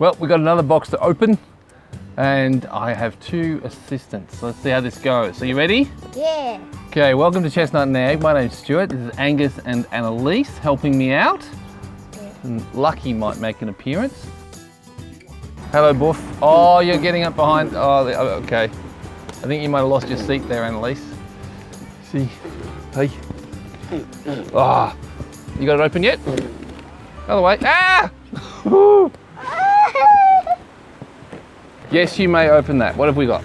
Well, we've got another box to open and I have 2 assistants. Let's see how this goes. Are you ready? Yeah. Okay, welcome to Chestnut and Egg. My name's Stuart. This is Angus and Annalise helping me out. And Lucky might make an appearance. Hello, Boof. Oh, you're getting up behind. Oh, okay. I think you might have lost your seat there, Annalise. See? Hey. Ah. You got it open yet? Other way. Ah! Yes, you may open that. What have we got?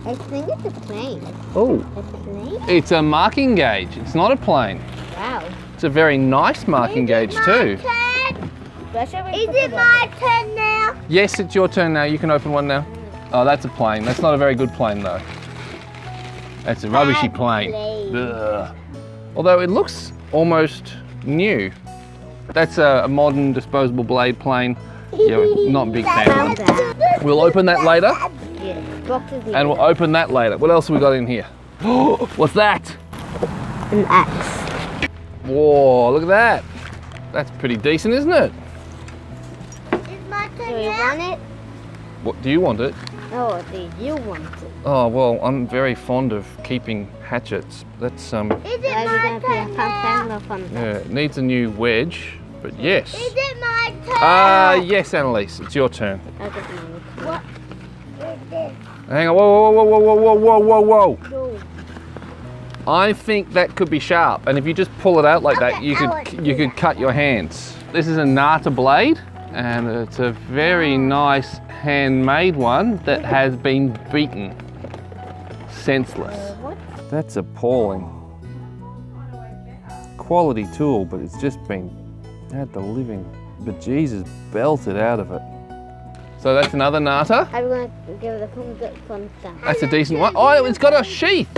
I think it's a plane. Oh. A plane? It's a marking gauge. It's not a plane. Wow. It's a very nice marking gauge too. Is it my turn now? Yes, it's your turn now. You can open one now. Oh, that's a plane. That's not a very good plane though. That's a rubbishy plane. Ugh. Although it looks almost new. That's a modern disposable blade plane. You're not a big fan of them. We'll open that later. Yeah. Boxes And we'll open that later. What else have we got in here? What's that? An axe. Whoa, look at that. That's pretty decent, isn't it? It's my turn. Do you want it? What, do you want it? No, do you want it? Oh, well, I'm very fond of keeping hatchets. That's, Is it my turn now? yeah, it needs a new wedge, but yes. Is it my turn? Yes, Annalise, it's your turn. What is this? Hang on, whoa, whoa, whoa, whoa, whoa, whoa, whoa, whoa. No. I think that could be sharp, and if you just pull it out like that, you could cut your hands. This is a Nata blade, and it's a very nice handmade one that has been beaten senseless. What? That's appalling. Quality tool, but it's just been had the living bejesus belted out of it. So that's another Nata. I'm going to give it a thumbs up. That's a decent one. Oh, it's got a sheath.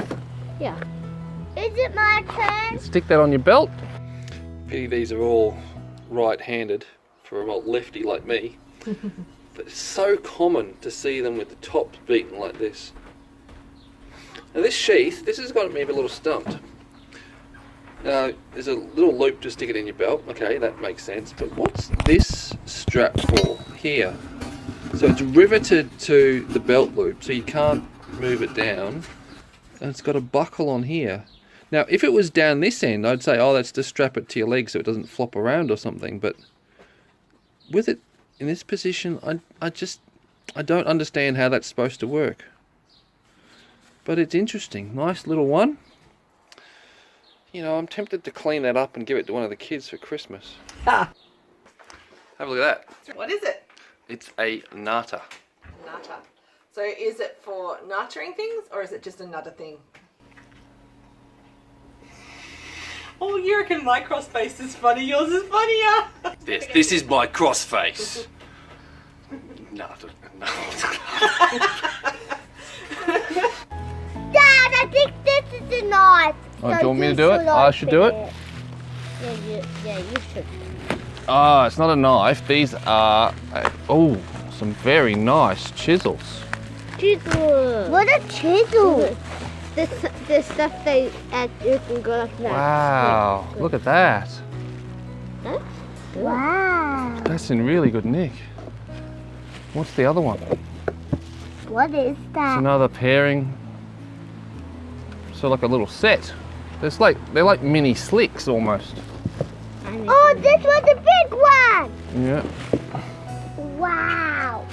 Yeah. Is it my turn? Stick that on your belt. Pity these are all right-handed for a lefty like me. But it's so common to see them with the tops beaten like this. Now this sheath, this has got me a little stumped. There's a little loop to stick it in your belt. Okay, that makes sense. But what's this strap for here? So it's riveted to the belt loop, so you can't move it down. And it's got a buckle on here. Now, if it was down this end, I'd say, oh, that's to strap it to your leg so it doesn't flop around or something. But with it in this position, I don't understand how that's supposed to work. But it's interesting. Nice little one. You know, I'm tempted to clean that up and give it to one of the kids for Christmas. Ah. Have a look at that. What is it? It's a Nata. Nata. So is it for nurturing things or is it just another thing? Oh, you reckon my cross face is funny, yours is funnier. Yes, this is my cross face. Nata. Dad, I think this is a knife. Oh, do you want me to do it? I should do it? Yeah, you should. Oh, it's not a knife. These are, some very nice chisels. Chisel. What a chisel. The stuff they add, you can go like that. Wow, look at that. That's good. Wow. That's in really good nick. What's the other one? What is It's that? another pairing. So like a little set. They're like mini slicks almost. Oh, this was the big one. Yeah. Wow.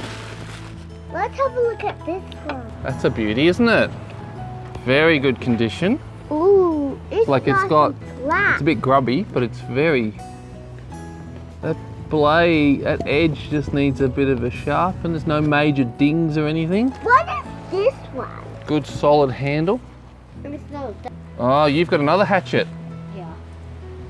Let's have a look at this one. That's a beauty, isn't it? Very good condition. Ooh, it's Like it's nice got, and flat. it's a bit grubby, but it's very, that blade, that edge just needs a bit of a sharpen. There's no major dings or anything. What is this one? Good solid handle. Let me smell that. Oh, you've got another hatchet. Yeah.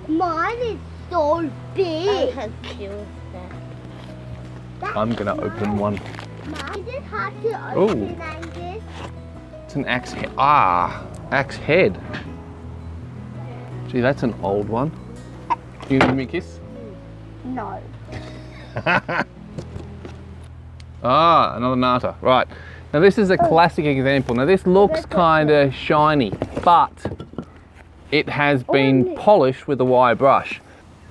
Mine is so big. How cute is that? I'm gonna open one. Mine is hard to Ooh. open, Angus. It's an axe head. Axe head. Gee, that's an old one. You gonna give me a kiss? No. Another Nata. Right. Now this is a classic example. Now this looks kind of shiny, but it has been polished with a wire brush.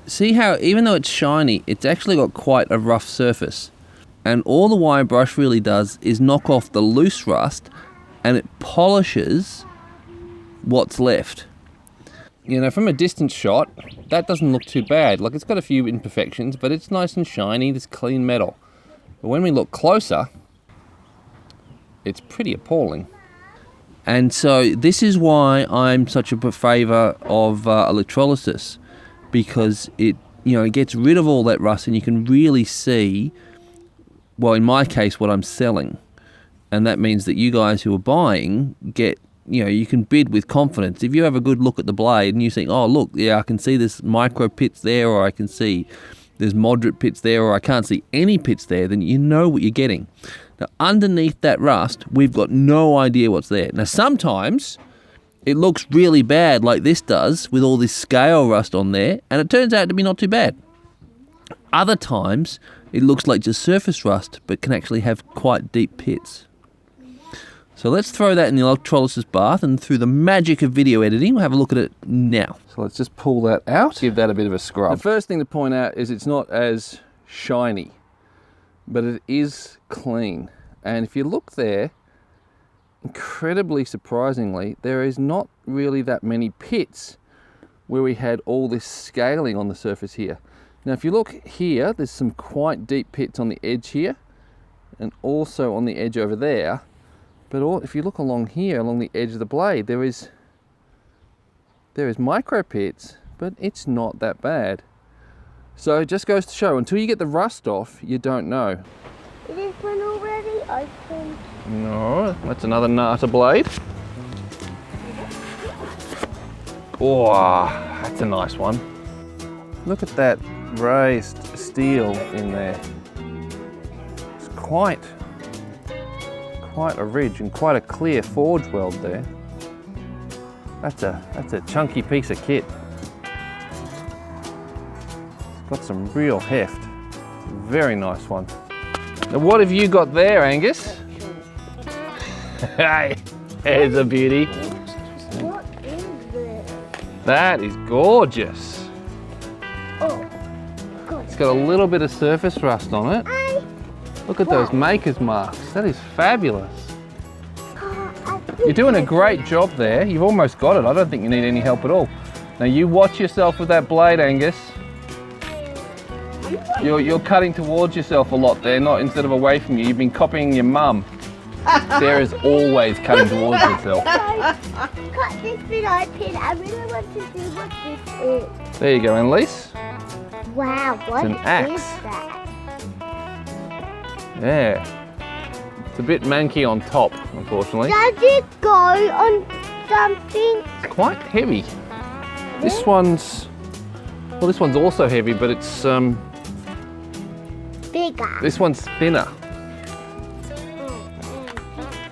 see how even though it's shiny, it's actually got quite a rough surface. And all the wire brush really does is knock off the loose rust and it polishes what's left. You know, from a distance shot, that doesn't look too bad. Like, it's got a few imperfections, but it's nice and shiny, this clean metal. But when we look closer, it's pretty appalling. And so this is why I'm such a favour of electrolysis, because it, you know, it gets rid of all that rust and you can really see, well, in my case, what I'm selling. And that means that you guys who are buying get, you know, you can bid with confidence. If you have a good look at the blade and you think, oh, look, yeah, I can see there's micro pits there, or I can see there's moderate pits there, or I can't see any pits there, then you know what you're getting. Now, underneath that rust, we've got no idea what's there. Now, sometimes it looks really bad like this does with all this scale rust on there, and it turns out to be not too bad. Other times, it looks like just surface rust, but can actually have quite deep pits. So let's throw that in the electrolysis bath, and through the magic of video editing, we'll have a look at it now. So let's just pull that out, give that a bit of a scrub. The first thing to point out is it's not as shiny, but it is clean. And if you look there, incredibly surprisingly, there is not really that many pits where we had all this scaling on the surface here. Now, if you look here, there's some quite deep pits on the edge here, and also on the edge over there. But if you look along here, along the edge of the blade, there is micro pits, but it's not that bad. So it just goes to show, until you get the rust off, you don't know. Is this one already open? No, that's another Nata blade. Oh, that's a nice one. Look at that raised steel in there. It's quite a ridge and quite a clear forge weld there. That's a chunky piece of kit. It's got some real heft. It's a very nice one. Now, what have you got there, Angus? Hey, there's a beauty. What is this? That is gorgeous. Oh, God. It's got a little bit of surface rust on it. Look at those maker's marks. That is fabulous. You're doing a great job there. You've almost got it. I don't think you need any help at all. Now you watch yourself with that blade, Angus. You're cutting towards yourself a lot there, not instead of away from you. You've been copying your mum. Sarah's always cutting towards herself. Cut this bit open. I really want to see what this is. There you go, Annalise. Wow, what It's an axe. is that? Yeah. It's a bit manky on top, unfortunately. Does it go on something? It's quite heavy. This one's also heavy, but it's Bigger. this one's thinner.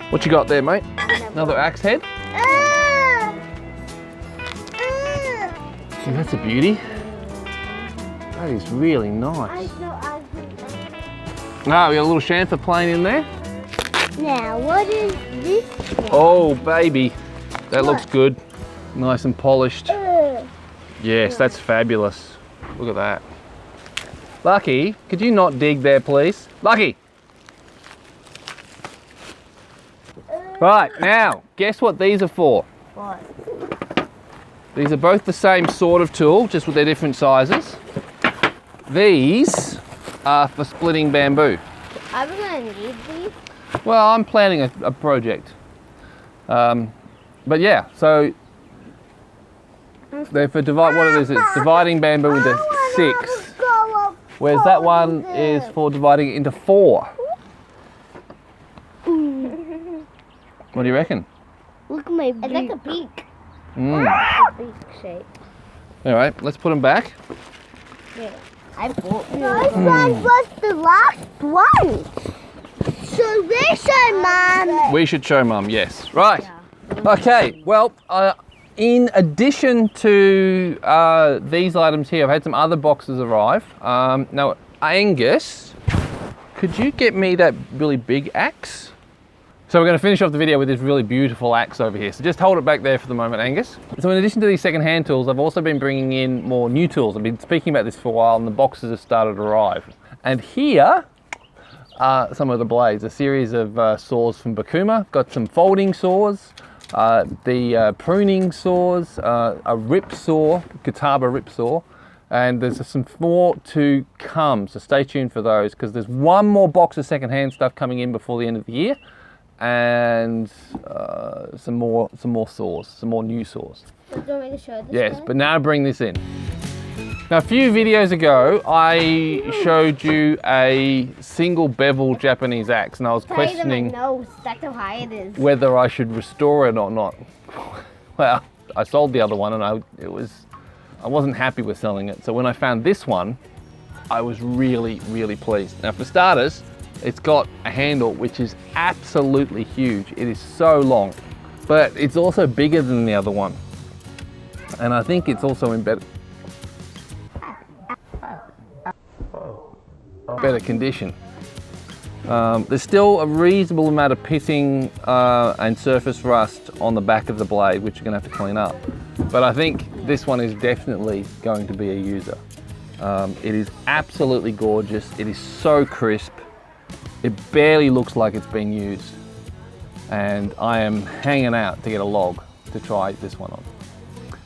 What you got there, mate? Another axe head? See, that's a beauty. That is really nice. Ah, we got a little chamfer plane in there. Now, what is this one? Oh, baby. That looks good. Nice and polished. Yes, that's fabulous. Look at that. Lucky, could you not dig there, please? Lucky! Right, now, guess what these are for? What? These are both the same sort of tool, just with their different sizes. These are for splitting bamboo. Are we going to need these? Well, I'm planning a project. But yeah, so they're for it's dividing bamboo into 6. Whereas that one is for dividing it into 4. What do you reckon? Look at my beak. It's like a beak. Beak shape. All right, let's put them back. Yeah. I bought this one was the last one. So we show Mum. We should show Mum, yes. Right. Yeah. Okay, well, in addition to these items here, I've had some other boxes arrive. Now, Angus, could you get me that really big axe? So we're going to finish off the video with this really beautiful axe over here. So just hold it back there for the moment, Angus. So in addition to these second-hand tools, I've also been bringing in more new tools. I've been speaking about this for a while and the boxes have started to arrive. And here are some of the blades, a series of saws from 𝗏𝗶𝗏. Got some folding saws, the pruning saws, a rip saw, 𝗂𝗶𝗏 rip saw, and there's some more to come. So stay tuned for those because there's one more box of second-hand stuff coming in before the end of the year. And some more saws, some more new saws. Do you want me to show this? Yes, but now bring this in. Now a few videos ago, I showed you a single bevel Japanese axe, and I was questioning that's how high it is. whether I should restore it or not. Well, I sold the other one, and I wasn't happy with selling it. So when I found this one, I was really, really pleased. Now for starters, it's got a handle which is absolutely huge. It is so long, but it's also bigger than the other one. And I think it's also in better condition. There's still a reasonable amount of pissing and surface rust on the back of the blade, which you're gonna have to clean up. But I think this one is definitely going to be a user. It is absolutely gorgeous. It is so crisp. It barely looks like it's been used, and I am hanging out to get a log to try this one on.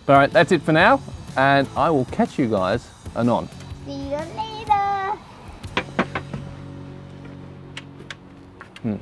All right, that's it for now, and I will catch you guys anon. See you later.